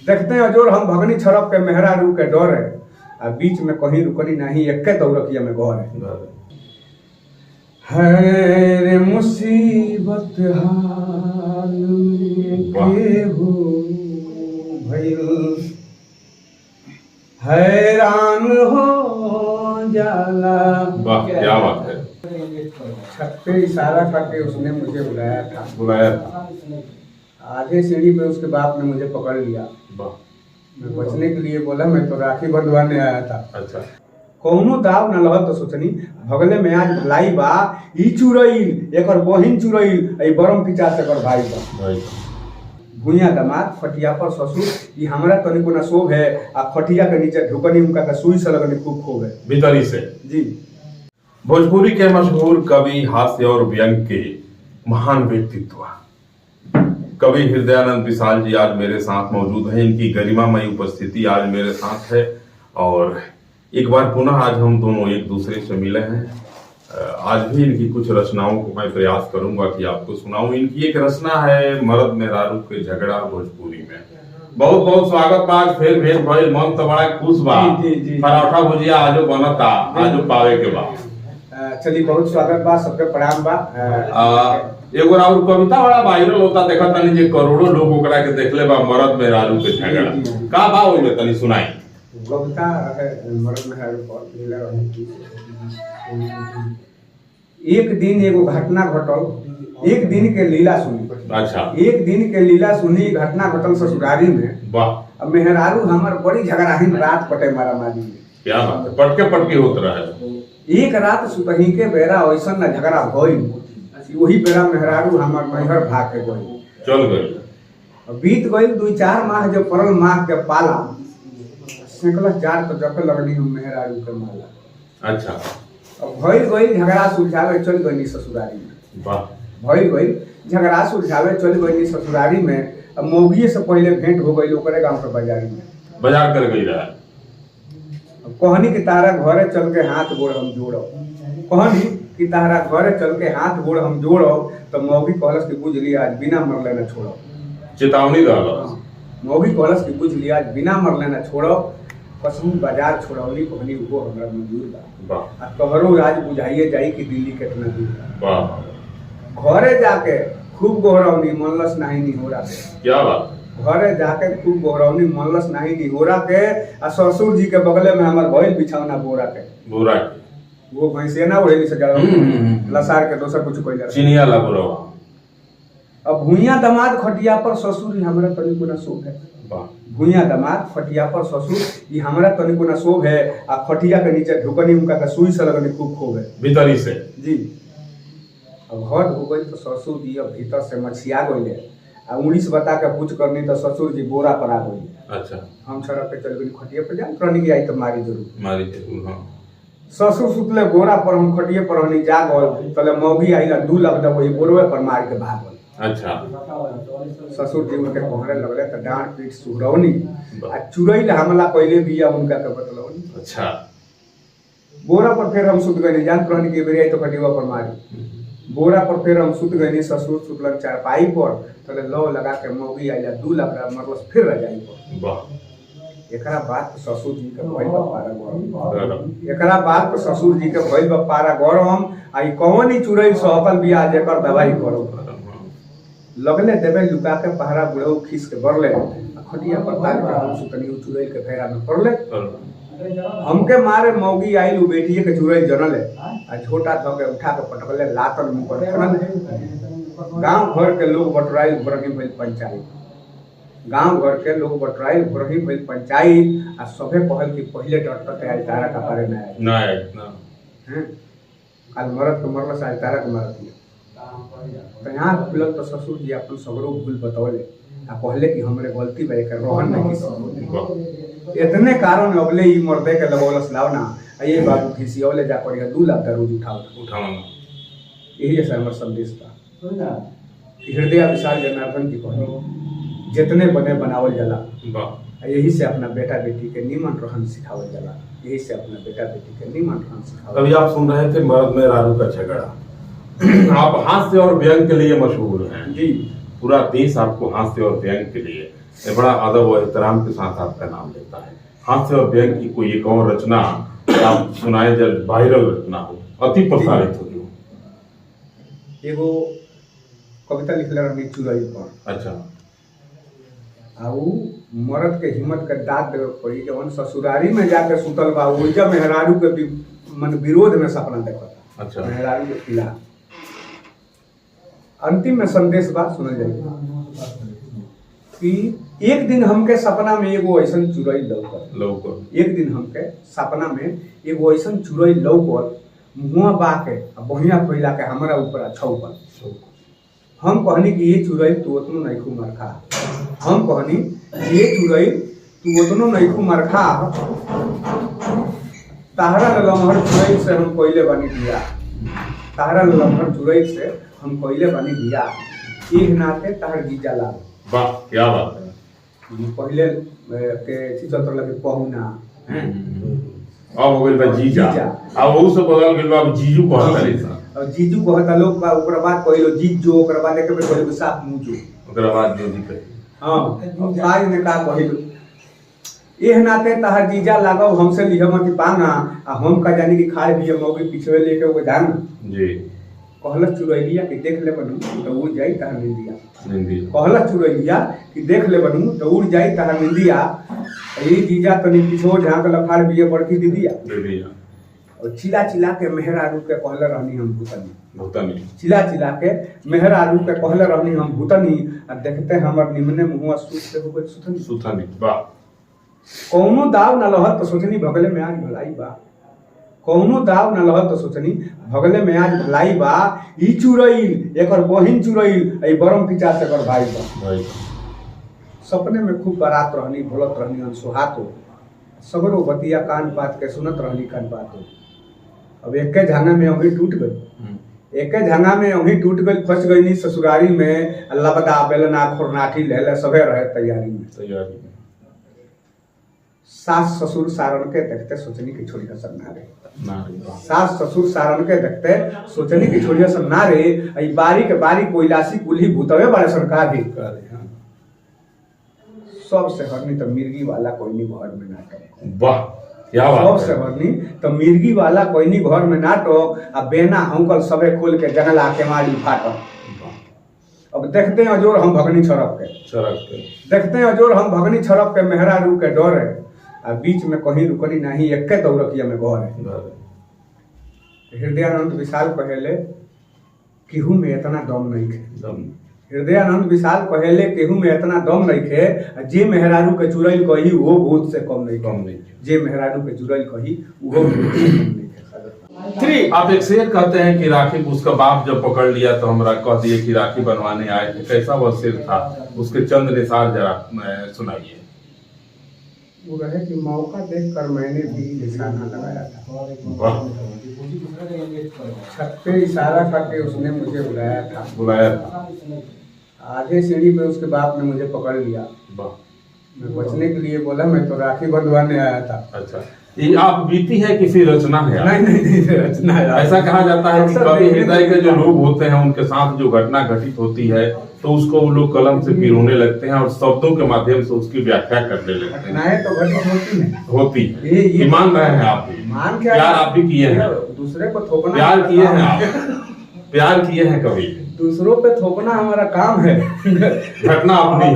देखते हैं अजोर हम भगनी छड़प के मेहरा रू के डर है आ बीच में कहीं रुकनी नहीं एक्के दौड़किया में घर है रे मुसीबत हाल में केहू भइल हैरान हो जाला। वाह क्या बात है। छत पे इशारा करके उसने मुझे बुलाया था। आधे सीढ़ी पे उसके बाप ने मुझे पकड़ लिया। मैं बचने के लिए बोला मैं तो राखी बंधवाने आया था। अच्छा कौनो दाव न लहत तो सोचनी भगले में आज भलाई बा ई चुरैल एकर बहिन चुरैल ए बरम पिचा से कर भाई बा। भुइया दामाद खटिया पर ससुर ई हमरा तनिको ना शोभ है आ खटिया के नीचे ढुकनी उनका का सुई से लगनी खूब खूब है भीतरी से। जी भोजपुरी के मशहूर कवि हास्य और व्यंग के महान व्यक्तित्व कवि हृदयानंद विशाल जी आज मेरे साथ मौजूद हैं। इनकी गरिमामयी उपस्थिति आज मेरे साथ है और एक बार पुनः आज हम दोनों एक दूसरे से मिले हैं। आज भी इनकी कुछ रचनाओं को मैं प्रयास करूंगा कि आपको सुनाऊं। इनकी एक रचना है मर्द मेहरारू के झगड़ा भोजपुरी में। बहुत बहुत स्वागत बा। फिर भेंट भइल मन तो बड़ा खुश बा। पराठा भुजिया आजो बनता आजो पावे के बा। चलिए बहुत स्वागत बा सबके प्रणाम बा। एगो और कविता बड़ा वायरल होता देखा तनी जे करोड़ों लोग ओकरा के देखले बा मर्द मेहरारू के झगड़ा का बा ओमे तनी सुनाई। कविता है मर्द मेहरारू पर मिला रही थी। एक दिन एगो घटना घटल एक दिन के लीला सुनी। अच्छा एक दिन के लीला सुनी घटना घटल ससुरारी में। वाह अब मेहरारू हमर बड़ी झगड़ाहीन रात पटे मारा मारी में। क्या बात है। पटके पटके होत रहा एक रात सुतही के बेरा ऐसा न झगड़ा भइल वही बेरा मेहरारू हमर नैहर भाग के गई चल गई। बीत गई 2-4 माह जब पड़ल माह के पाला सेकलस जार तो जपे लगनी हम मेहरारू के माला। अच्छा अब भइल गई झगड़ा सुलझावे चल गई ससुरारी में। वाह भइल गई झगड़ा सुलझावे चल गई ससुरारी में। अब मौगिए से पहले भेंट हो गई ओकरे गांव के बाजारी में। बाजार कर गई रहा। कहनी कि तारा घरे चल के हाथ गोड़ हम जोड़ो। कहनी कि तारा घरे चल के हाथ गोड़ हम जोड़ो तो मौगी कहलस कि बुझ लिया आज बिना मरले न छोड़ो। चेतावनी दहल। मौगी कहलस कि बुझ लिया आज बिना मरले न छोड़ो। कसम बाजार छोड़ौली कहनी वो हमरा मंजूर बा। आ तोहरो आज बुझाइए जाई कि दिल्ली कितना दूर बा। घरे जाके खूब गोहरौनी मनलस नहीं निहोरा के। क्या बात। घरे जाके खूब गोहरौनी मनलस नहीं निहोरा के आ ससुर जी के बगले में हमर भइल बिछौना बोरा के वो भैंसिया ना उड़ेली से जड़ लसार के दोसर कुछ कइला चिनिया ला बोरा। अब भुइया दामाद खटिया पर ससुर हमरा तनिको ना शोभ है। भुइया दामाद खटिया पर ससुर ई हमरा तनिको ना शोभ है आ खटिया के नीचे ढुकनी उनका का सुई से लगनी खूब खूब है भीतरी से। जी अब हद हो गई तो ससुर जी अब भीतर से मछिया गइले आ 19 बता के पूछ करनी तो ससुर जी बोरा पर आ गई। अच्छा हम सड़क पे चल गई खटिया पे जान करनी आई तो मारी जरूर हाँ। ससुर सुतले बोरा पर हम खटिए पर हनी जा गल तले मौगी आइला 2 लाख दे वही बोरवे पर मार के भागल। अच्छा ससुर जी उनके पहरे लगले त डांट पीट सुहरौनी आ चुरैल हमला पहले बिया उनका के बतलौनी। अच्छा बोरा पर फिर हम सुत गए जान रहनी के बेरिया तो खटिया पर मारी। बोरा पर फिर हम सुत गए ससुर सुतलन चारपाई पर तले लौ लगा के मौगी आइला 2 लाख मरलस फिर रजाई पर। वाह। एकरा बात ससुर जी के भइल बा पारा गरम। एकरा बात ससुर जी के भइल बा पारा गरम आई कौन ही चुरैल सहकल बिया जेकर दवाई करो लगले देवे लुका के पहरा बुढ़ऊ खींच के बरले खटिया पर तार के हम सुतनी चुरैल के फेरा में पड़ले। हमके मारे मौगी आइल उ बेटिए के चुरैल जनले आ छोटा ध के उठा के पटकले लातन मुंह पर खनल। गांव घर के लोग बटराइल बरही भइल पंचायत। गांव घर के लोग बटराइल बरही भइल पंचायत आ सभे कहल कि पहले डॉक्टर के तारा का पारे ना आए हैं काल मरद के मरल से तारा के मारत तो यहाँ खुलल तो ससुर जी अपन सगरो भूल बतौले आ कहले कि हमरे गलती बा एकर रोहन नहीं किसी इतने कारण अगले ई मर्दे के लगौलस लावना आ ये बाबू खिसियौले जा कर 2 लाख रोज उठावना यही ऐसा हमर संदेश था। हृदय विशाल जनार्दन जी कहनी जितने बने बनावल जाला यही से अपना बेटा बेटी के निमन रहन सिखावल जाला यही से अपना बेटा बेटी के निमन रहन सिखावल। अभी आप सुन रहे थे मर्द मेहरारू का झगड़ा। आप हास्य और व्यंग के लिए मशहूर हैं। जी पूरा देश आपको हास्य और व्यंग के लिए ये बड़ा अदब और एहतराम के साथ आपका नाम लेता है। हास्य और व्यंग की कोई एक और रचना आप सुनाए जब वायरल रचना हो, अति प्रसारित हो जो। एगो कविता लिखले रहनी चुरई पर। अच्छा। आ उ मर्द के हिम्मत के दाद देवे पड़ी जवन ससुरारी में जाके सुतल बा ओइजा मेहरारू के मन विरोध में सपना देखता। अच्छा। मेहरारू के खिलाफ अंतिम में संदेश बा सुनल जाए कि एक दिन हमके सपना में एगो ऐसन चुरई लौकल। एक दिन हमके सपना में एगो ऐसन चुरई लौकल मुँह बाके बढ़िया फैला के हमारा ऊपर छौकल। हम कहनी कि ये चुरई तू उतनो नैखू मरखा। हम कहनी ये चुरई तू उतनो नैखू मरखा, ताहरा लम्हर चुरई से हम कोयले बनी दिया। ताहरा लम्हर चुरई से हम कोयले बनी दिया, एक नाते ताहर जीजा लाल। वाह क्या बात है। पहले के चित्र लगे पहुना अब हो गइल बा जीजा, अब वो सब बदल गइल बा, अब जीजू कहता है। और जीजू कहता लोग बा, ओकरा बाद कहलो जीजो, ओकरा बाद एक बेर कहलो साफ मुंजो, ओकरा बाद जो दिखे। हां आज ने का कहलो एह नाते ताहर जीजा लागो हमसे लिहमति पांगा। आ हम का जानी कि खाए भी मौगी पिछवे लेके वो जान जी। कहलस चुरैलिया कि देख ले बनू तो उड़ जाई ताहर निंदिया। निंदिया कहलस चुरैलिया कि देख ले बनू तो उड़ जाई ताहर निंदिया। ये जीजा तनी पिछो झांक लखाड़ बिये बड़की दीदिया। और चिल्ला चिल्ला के मेहरारू के कहले रहनी हम भूतनी। चिल्ला चिल्ला के मेहरारू के कहले रहनी हम भूतनी। आ देखते हमर निमने मुंहवा सूत से हो गइल सुथनी। वाह। कौनो दाव न लहत तो सोचनी भगले में आज भलाई बा। कौनो दाव न लहत तो सोचनी भगले में आज भलाई बा। ई चुरैल एकर बहिन चुरैल ए बरम पिचा से कर भाई बा। सपने में खूब बारात रहनी, बोलत रहनी अनसुहातो, सगरो बतिया कान पात के सुनत रहनी कान पातो। अब एके झांगा में अभी टूट गई। एके झांगा में अभी टूट गई, फंस गई नी ससुरारी में। लबदा बेलना खुरनाठी लेले सबे रहे तैयारी में। सास ससुर सारण के देखते सोचनी की छोड़ी हसन ना रे। सास ससुर सारण के देखते सोचनी की छोड़ी हसन ना रे। आई बारी के बारी कोइलासी कुल्ही भूतवे बड़े सरकार भी कर रहे हैं। सबसे हरनी तो मिर्गी वाला कोई नहीं घर में नाटक। वाह क्या बात है। सबसे हरनी तो मिर्गी वाला कोई नहीं घर में नाटक। अब बेना अंकल सबे खोल के जंगला के मारी फाटक। अब देखते हैं अजोर हम भगनी छरक के देखते हैं अजोर हम भगनी छरक के मेहरारू के डर है। आ बीच में कहीं रुकनी नहीं, एक्के दौड़किया में घर है। हृदयानंद विशाल कहेले केहू में इतना दम नहीं खे। हृदयानंद विशाल कहेले केहू में इतना दम नहीं खे। जे मेहरारू के चुरैल कही वो भूत से कम नहीं। जे मेहरारू के चुरैल कही वो भूत से कम नहीं। आप एक शेर कहते हैं कि राखी उसका बाप जब पकड़ लिया तो हमरा कह दिए कि राखी बनवाने आए थे। कैसा वह शेर था, उसके चंद निसार जरा सुनाइए। वो रहे कि मौका देखकर मैंने भी निशाना लगाया था। छत पे इशारा करके उसने मुझे बुलाया था। आधे सीढ़ी पे उसके बाप ने मुझे पकड़ लिया। मैं बचने के लिए बोला मैं तो राखी बंधवाने आया था। अच्छा, ये आप बीती है किसी रचना है? नहीं रचना है। ऐसा कहा जाता है कि कवि हृदय के जो लोग होते हैं उनके साथ जो घटना घटित होती है तो उसको वो लोग कलम से पिरोने लगते हैं और शब्दों के माध्यम से उसकी व्याख्या करने लगते हैं। तो घटित होती है। ये मान रहे हैं आप भी? मान क्या? प्यार आप भी किए हैं? दूसरे को थोपना प्यार किए हैं आप? प्यार किए हैं कभी? दूसरों पे थोपना हमारा काम है। घटना अपनी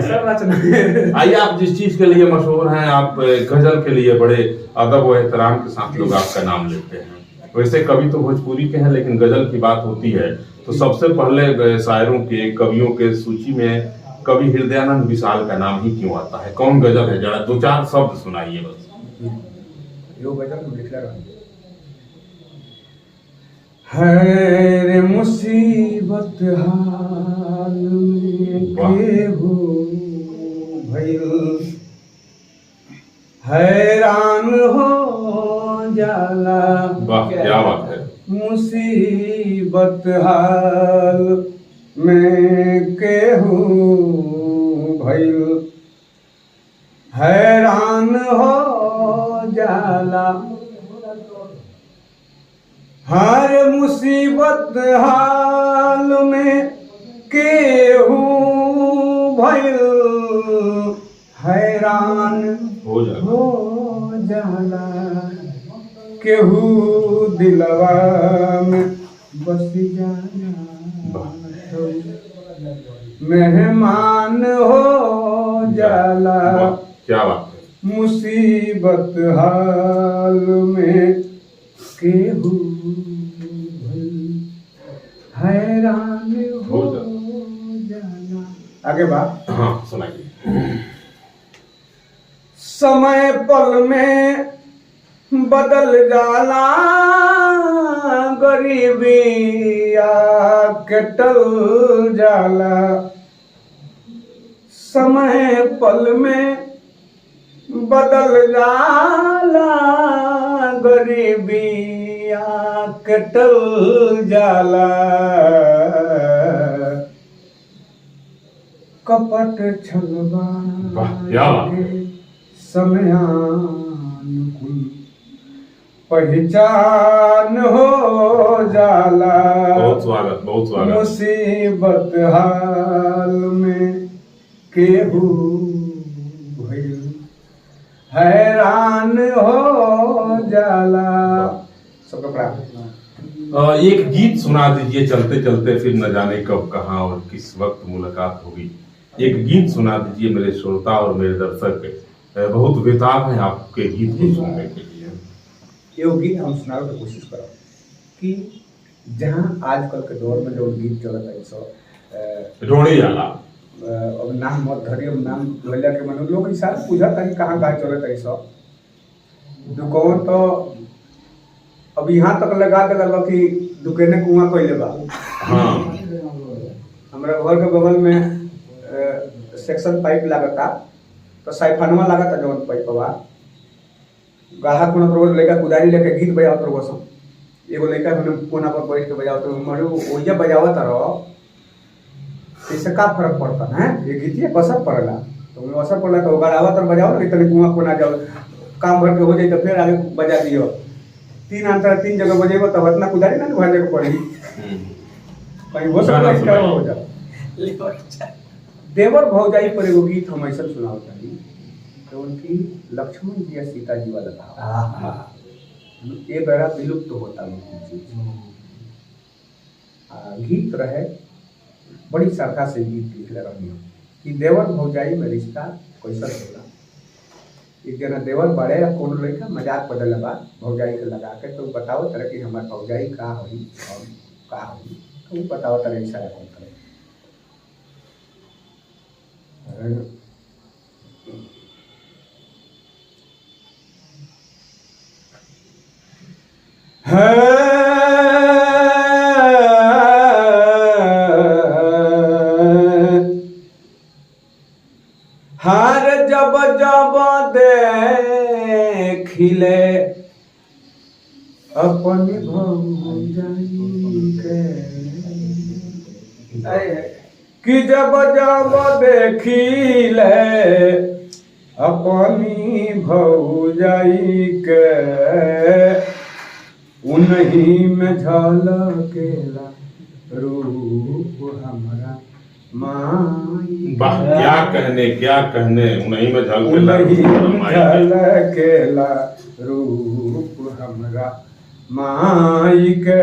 है। आइए, आप जिस चीज के लिए मशहूर हैं, आप गजल के लिए बड़े अदब व एहतराम के साथ लोग आपका नाम लेते हैं। वैसे कवि तो भोजपुरी के हैं, लेकिन गजल की बात होती है तो सबसे पहले शायरों के कवियों के सूची में कवि हृदयानंद विशाल का नाम ही क्यों आता है? कौन गजल है? जरा दो चार शब्द सुनाइए बस। यो गजल लिख रहा है मुसीबत हाल में केहू भइल हैरान हो जाला। वाह क्या बात है। मुसीबत हाल में केहू भइल हैरान हो जाला। हर मुसीबत हाल में केहू भइल हैरान हो जाला हो जाला केहू दिलवा में बस जाला मेहमान हो जाला वाह, क्या बात है। मुसीबत हाल में केहू हैरान हो जाना। आगे बात। हाँ सुनाइए। समय पल में बदल जाला गरीबी आके टल जाला समय पल में बदल जाला गरीबी आके टल जाला कपट छलवा वाह, क्या बात है। समयानुकूल पहचान हो जाला बहुत स्वागत, बहुत स्वागत। मुसीबत हाल में केहू भइल हैरान हो जाला। सबका प्रार्थना। एक गीत सुना दीजिए चलते चलते, फिर न जाने कब कहाँ और किस वक्त मुलाकात होगी। एक गीत सुना दीजिए मेरे श्रोता और मेरे दर्शक बहुत बेताब है आपके गीत को सुनने के लिए। ये गीत हम सुनावे की कोशिश करब कि जहाँ आजकल के दौर में जो गीत चलत है सो ढोड़ी जाला अब नाम मत धरी, अब नाम धोइला के मन लोग इशारा पूछत है कि कहाँ का चलत है सब दुकान तो अब यहाँ तक लगा देला कि दुकाने कुआं कइले बा। हाँ हमरा घर के बगल में सेक्शन पाइप लागता तो साइफानवा लागता जवन पाइपवा गाढ़ा कोना पर लड़का कुदारी लेके गीत बजावत रहो सब। एगो लड़का हमने कोना पर बैठ के बजावत रहो मरे ओइया बजावत रहो। इससे का फर्क पड़ता है ये गीतिया कसर पड़ला तो उन्हें असर पड़ला तो गाड़ावत और बजाओ ना तनी कुआं कोना जाओ काम भर के हो जाए तो फिर आगे बजा दियो। तीन अंतर तीन जगह बजेबो तब इतना कुदारी ना भाजे को पड़ी कहीं वो सब क्या हो जा। देवर भौजाई पर एगो गीत हम ऐसा सुनाओ चाही तो उनकी लक्ष्मण जी या सीता जी वाला था ये बेरा विलुप्त तो होता गीत रहे बड़ी श्रद्धा से गीत लिखले रही कि देवर भौजाई में रिश्ता कैसा होला। एक जना देवर बड़े या कौन लड़का मजाक बदल बा भौजाई के लगा के तो बताओ तरह कि हमार भौजाई का हुई और का हुई तो बताओ तरह इशारा कौन करे। हार जब जब देखिले अपनी भौजाई के कि जब जब देखिले अपनी भौजाई के उन्हीं में झलकेला रूप हमरा माई। वाह, क्या कहने उन्हीं में झलकेला रूप हमरा माई के।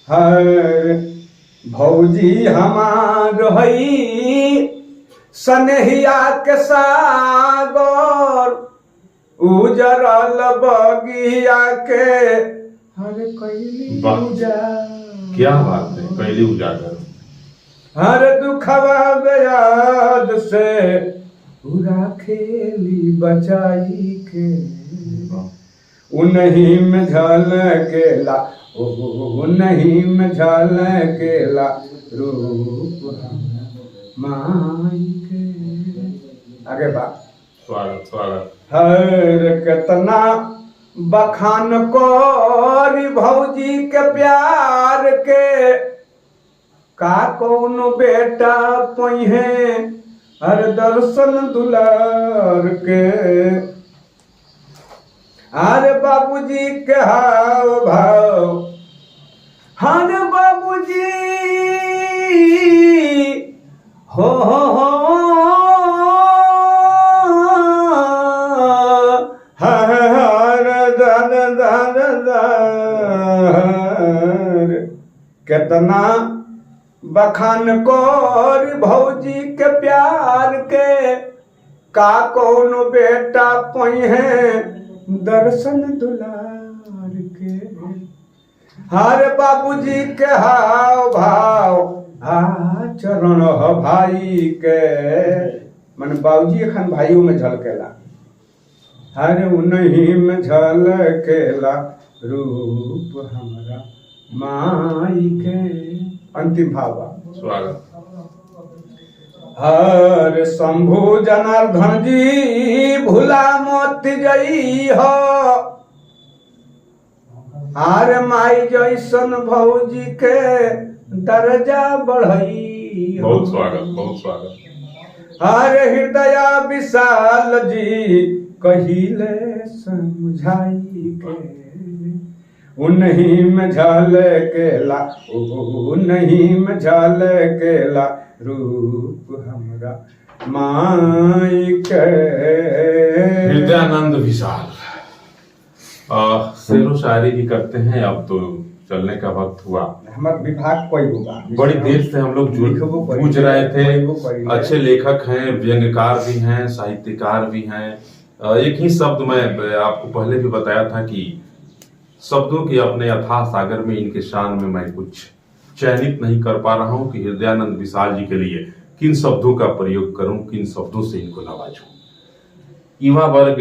हर भौजी हमार हई सनहिया के सागर उजरल बगिया के हर कैली उजागर। क्या बात है, कैली उजागर। हर दुखवा बेयाद से पूरा खेली बचाई के उन्हीं में झलकेला उन्हीं में झलकेला रूप माई के। आगे बा स्वागत। हर कितना बखान कोरी भौजी के प्यार के का कौन बेटा पहिए हर दर्शन दुलार के। अरे बाबूजी के हाव भाव हर बाबूजी हो कितना बखान कोर भौजी के प्यार के, का कौन बेटा पहिए दर्शन दुलार के। हर बाबूजी के हाव भाव चरण ह भाई के, मन बाबूजी एखन भाइयों में झलकेला। हर उन्हीं में झलकेला रूप हमारा माई के। अंतिम भाव स्वागत। हर शंभु जनार्दन जी भूला मत जई हो, हर माई जैसन भौजी के दर्जा बढ़ई। बहुत स्वागत, बहुत स्वागत। हर हृदय विशाल जी कहिले समझाई के, उन्हीं में झलकेला उन्हीं में झलकेला रूप हमरा माई के। हृदयानंद विशाल शेरो शायरी भी करते हैं। अब तो चलने का वक्त हुआ। हमारा विभाग कोई होगा, बड़ी देर से हम लोग पूछ रहे थे। अच्छे लेखक हैं, व्यंग्यकार भी हैं, साहित्यकार भी हैं। एक ही शब्द मैं आपको पहले भी बताया था कि शब्दों के अपने अथाह सागर में इनके शान में मैं कुछ चयनित नहीं कर पा रहा हूं कि हृदयानंद विशाल जी के लिए किन शब्दों का प्रयोग करूं, किन शब्दों से इनको नवाजूं। युवा वर्ग,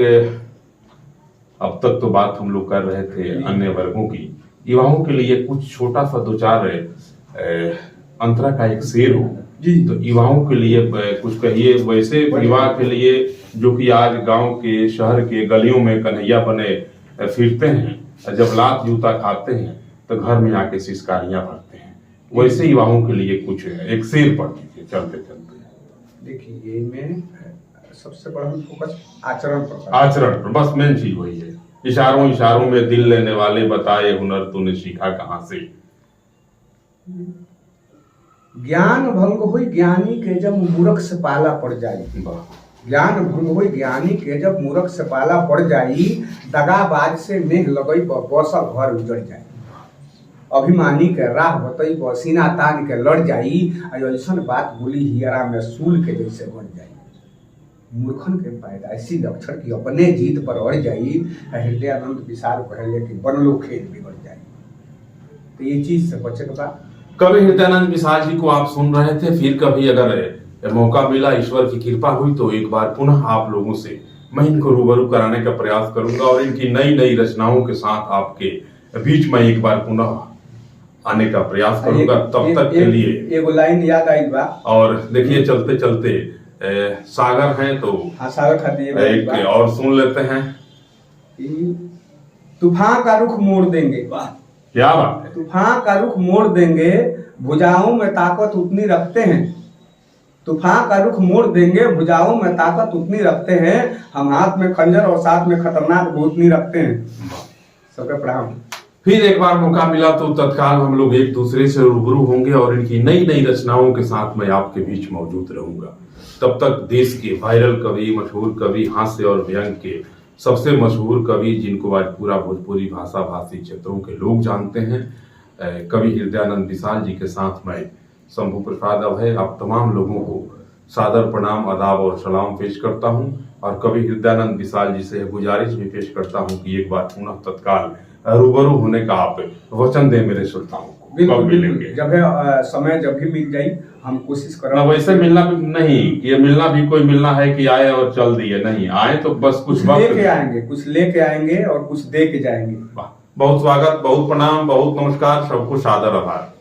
अब तक तो बात हम लोग कर रहे थे अन्य वर्गों की। युवाओं के लिए कुछ छोटा सा दो चार अंतरा का एक शेर हो जी, तो युवाओं के लिए कुछ कहिए। वैसे युवा के लिए जो कि आज गांव के शहर के गलियों में कन्हैया बने फिरते हैं, जब लात जूता खाते हैं तो घर में आके सिसकारियां भरते हैं, वैसे युवाओं के लिए कुछ एक शेर पढ़ दीजिए चलते चलते। देखिए, में सबसे बड़ा फोकस आचरण पर, आचरण पर, बस मेन चीज वही है। इशारों इशारों में दिल लेने वाले, बताए हुनर तूने सीखा कहां से। ज्ञान भंग हुई ज्ञानी के जब मूर्ख से पाला पड़ जाए। ज्ञान भंग हुई ज्ञानी के जब मूर्ख से पाला पड़ जाई, दगाबाज से मेह लगई बसल घर उजड़ जाए। अभिमानी के राह बतई सीना तान के लड़ जाई, ऐसन बात बोली हियरा में सूल के जैसे बढ़ जाई। मूर्खन के पैदाइशी लक्षण की अपने जीत पर अड़ जाई। हृदयानंद विशाल कहले कि बनलो खेल बिगड़ जाए। तो ये चीज से बचे के बाद कभी हृदयानंद विशाल जी को आप सुन रहे थे, फिर कभी अगर मौका मिला, ईश्वर की कृपा हुई तो एक बार पुनः आप लोगों से मैं इनको रूबरू कराने का प्रयास करूंगा और इनकी नई नई रचनाओं के साथ आपके बीच में एक बार पुनः आने का प्रयास करूंगा। तब तक के लिए एक लाइन याद आई बा। और देखिए, चलते चलते सागर हैं तो सागर खाती एक और सुन लेते हैं। तूफान का रुख मोड़ देंगे। क्या बात है। तूफान का रुख मोड़ देंगे, भुजाओं में ताकत उतनी रखते हैं। तूफान का रुख मोड़ देंगे, भुजाओं में ताकत उतनी रखते हैं। हम हाथ में खंजर और साथ में खतरनाक भूतनी रखते हैं। सबके प्रणाम। फिर एक बार मौका मिला तो तत्काल हम लोग एक दूसरे से रूबरू होंगे और इनकी नई नई रचनाओं के साथ मैं आपके बीच मौजूद रहूंगा। तब तक देश के वायरल कवि, मशहूर कवि, हास्य और व्यंग के सबसे मशहूर कवि, जिनको आज पूरा भोजपुरी भाषा भाषी क्षेत्रों के लोग जानते हैं, कवि हृदयानंद विशाल जी के साथ मैं शंभू प्रसाद अभय आप तमाम लोगों को सादर प्रणाम, आदाब और सलाम पेश करता हूं। और कवि हृदयानंद विशाल जी से गुजारिश भी पेश करता हूं कि एक बार पुनः तत्काल रूबरू होने का आप वचन दें मेरे श्रोताओं को। कब मिलेंगे? जब समय जब भी मिल जाए हम कोशिश करेंगे। वैसे मिलना भी नहीं, ये मिलना भी कोई मिलना है कि आए और चल दिए, नहीं आए तो बस कुछ लेके आएंगे, कुछ लेके आएंगे और कुछ दे के जाएंगे। बहुत स्वागत, बहुत प्रणाम, बहुत नमस्कार, सबको सादर आभार।